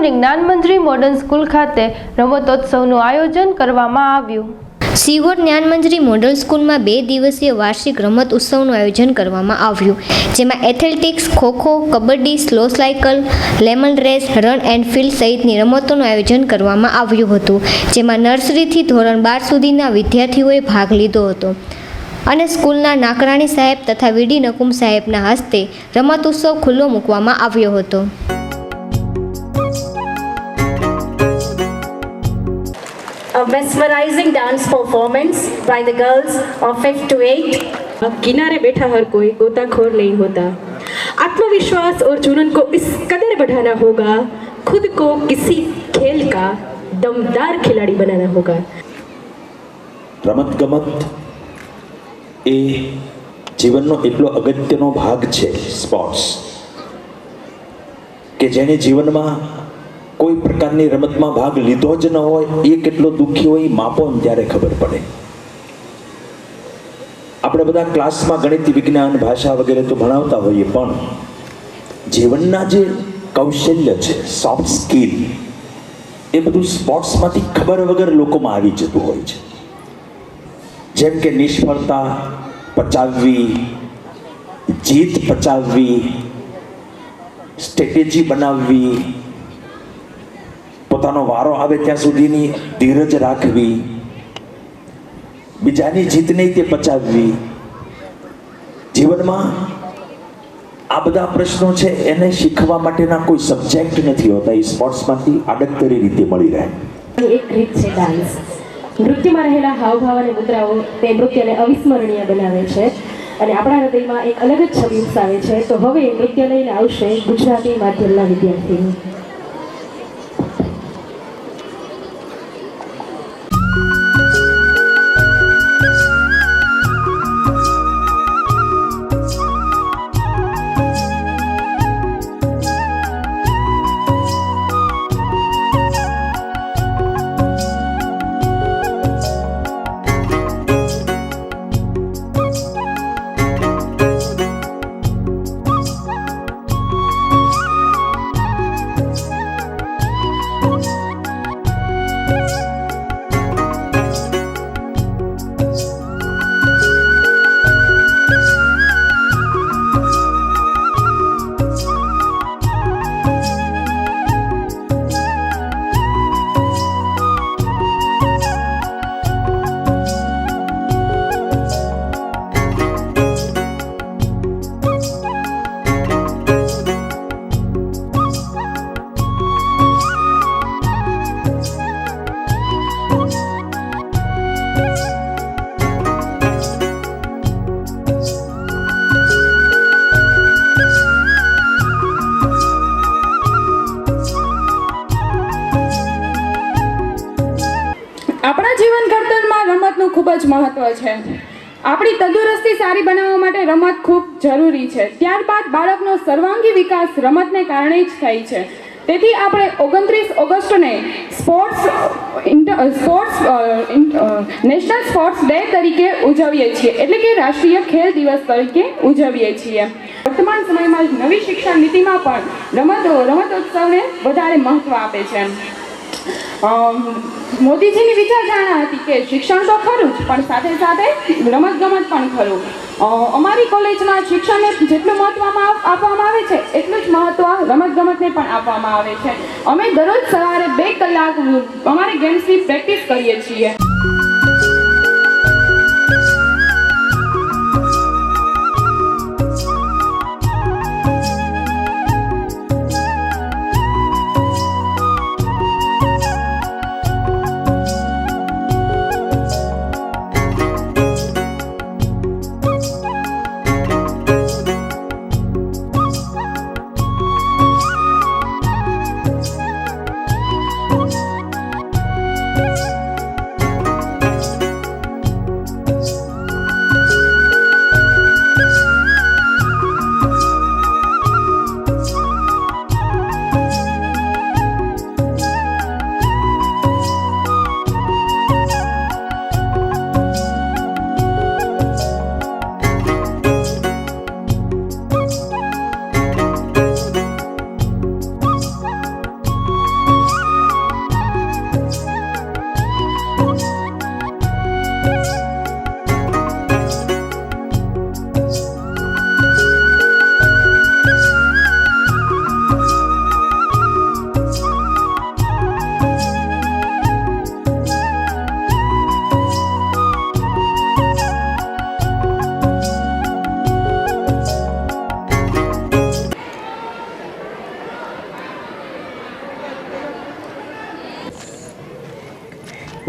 સિહોરની જ્ઞાનમંદિર modern school ખાતે રમતોત્સવનું આયોજન કરવામાં આવ્યું. સિહોર જ્ઞાનમંદિર મોડલ સ્કૂલમાં 2 દિવસીય વાર્ષિક રમત ઉત્સવનું આયોજન કરવામાં આવ્યું, જેમાં athletics, kho-kho, kabaddi, slow cycle, lemon race, run and field સહિતની રમતોનું આયોજન કરવામાં આવ્યું હતું, જેમાં નર્સરીથી ધોરણ 12 સુધીના વિદ્યાર્થીઓએ ભાગ લીધો હતો અને સ્કૂલના નાકરાણી સાહેબ તથા વીડી નકુમ સાહેબના હસ્તે રમત ઉત્સવ ખુલ્લો મૂકવામાં આવ્યો હતો. A mesmerizing dance performance by the girls of 5th to 8th. किनारे बैठा हर कोई गोताखोर नहीं होता. आत्मविश्वास और जुनून को इस कदर बढ़ाना होगा, खुद को किसी खेल का दमदार खिलाड़ी बनाना होगा. રમત ગમત એ જીવનનો એટલો અગત્યનો ભાગ છે સ્પોર્ટ્સ, કે જેને જીવનમાં કોઈ પ્રકારની રમતમાં ભાગ લીધો જ ન હોય એ કેટલો દુઃખી હોય માપો ને ત્યારે ખબર પડે. આપણે બધા ક્લાસમાં ગણિત, વિજ્ઞાન, ભાષા વગેરે તો ભણાવતા હોઈએ, પણ જીવનના જે કૌશલ્ય છે, સોફ્ટ સ્કિલ, એ બધું સ્પોર્ટ્સમાંથી ખબર વગર લોકોમાં આવી જતું હોય છે. જેમ કે નિષ્ફળતા પચાવવી, જીત પચાવવી, સ્ટ્રેટેજી બનાવવી, પોતાનો વારો આવે ત્યાં સુધીની ધીરજ રાખવી, બીજાની જીતને તે પચાવવી. જીવનમાં આ બધા પ્રશ્નો છે, એને શીખવા માટેના કોઈ સબ્જેક્ટ નથી હોતા, એ સ્પોર્ટ્સમાંથી આડકતરી રીતે મળી રહે. એક રીત છે ડાન્સ. નૃત્યમાં રહેલા હાવભાવ અને મુદ્રાઓ તે નૃત્યને અવિસ્મરણીય બનાવે છે અને આપણા હૃદયમાં એક અલગ જ છબી વિકસાવે છે. તો હવે નૃત્ય લઈને આવશે ગુજરાતી માધ્યમના વિદ્યાર્થીઓ. આપણા જીવન ઘડતરમાં રમતનું ખૂબ જ મહત્વ છે. આપણી તંદુરસ્તી સારી બનાવવા માટે રમત ખૂબ જરૂરી છે. ત્યારબાદ બાળકનો સર્વાંગી વિકાસ રમતને કારણે જ થાય છે. તેથી આપણે 29 ઓગસ્ટને નેશનલ સ્પોર્ટ્સ ડે તરીકે ઉજવીએ છીએ, એટલે કે રાષ્ટ્રીય ખેલ દિવસ તરીકે ઉજવીએ છીએ. વર્તમાન સમયમાં નવી શિક્ષણ નીતિમાં પણ રમતોત્સવને વધારે મહત્વ આપે છે. મોદીજીની વિચારધારણા હતી કે શિક્ષણ તો ખરું જ, પણ સાથે સાથે રમતગમત પણ ખરું. અમારી કોલેજમાં શિક્ષણને જેટલું મહત્વ આપવામાં આવે છે, એટલું જ મહત્વ રમતગમતને પણ આપવામાં આવે છે. અમે દરરોજ સવારે 2 કલાક અમારી ગેમ્સની પ્રેક્ટિસ કરીએ છીએ.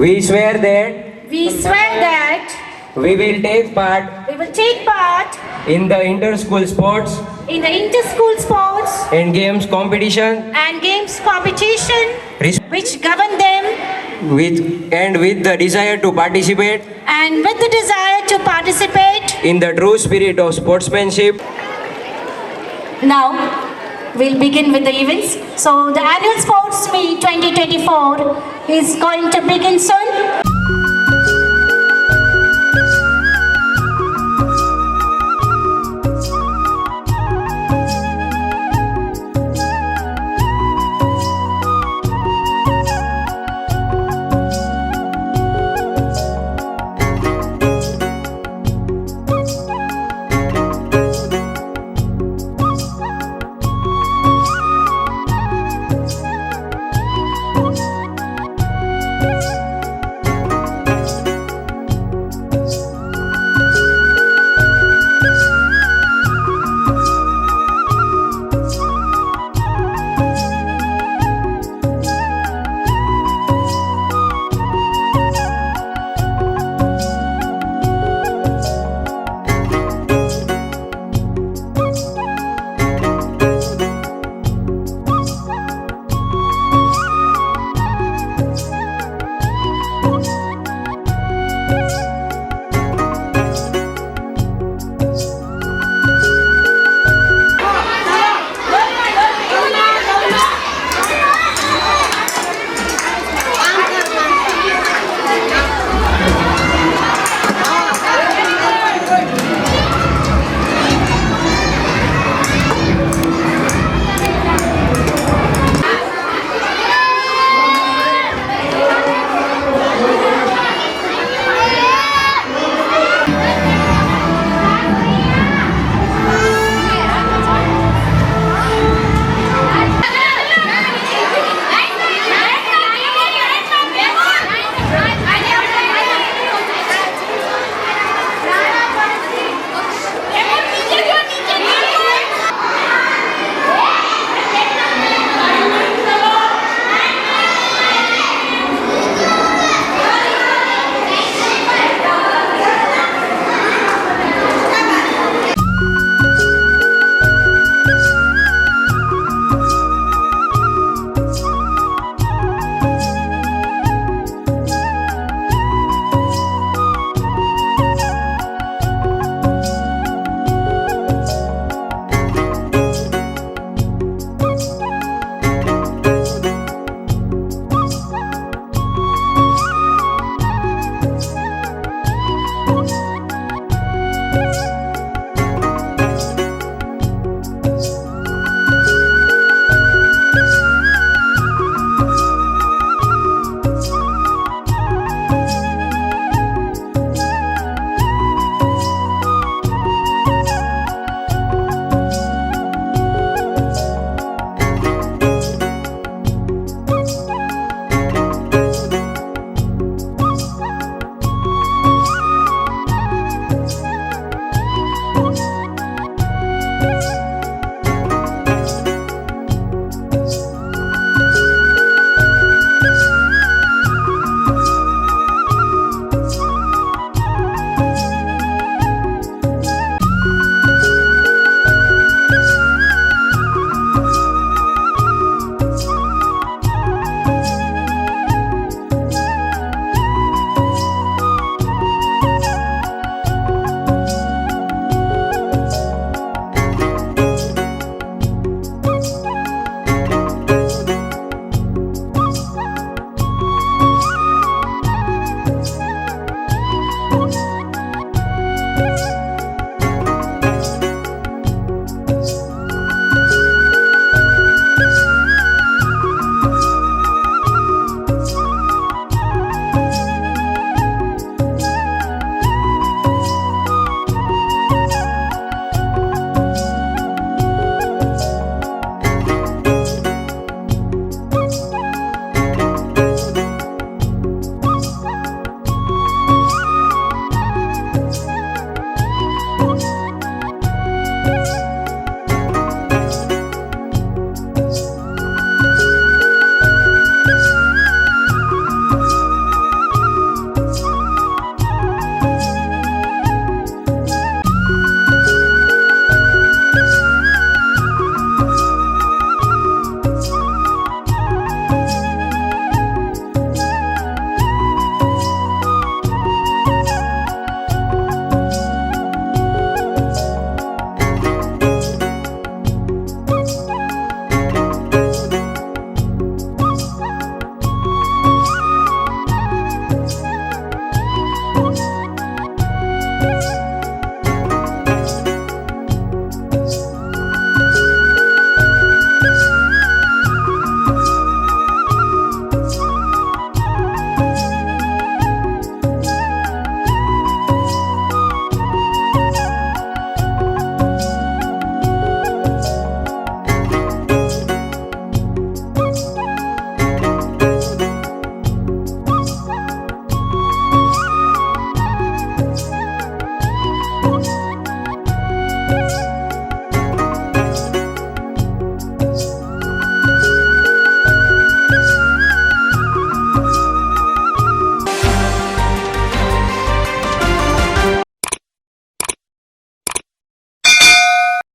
We swear that we swear that we will take part we will take part in the inter-school sports in the inter-school sports and games competition and games competition res- which govern them with the desire to participate and with the desire to participate. in the true spirit of sportsmanship. Now, we'll begin with the events. So, the annual sports meet 2024 is going to begin soon.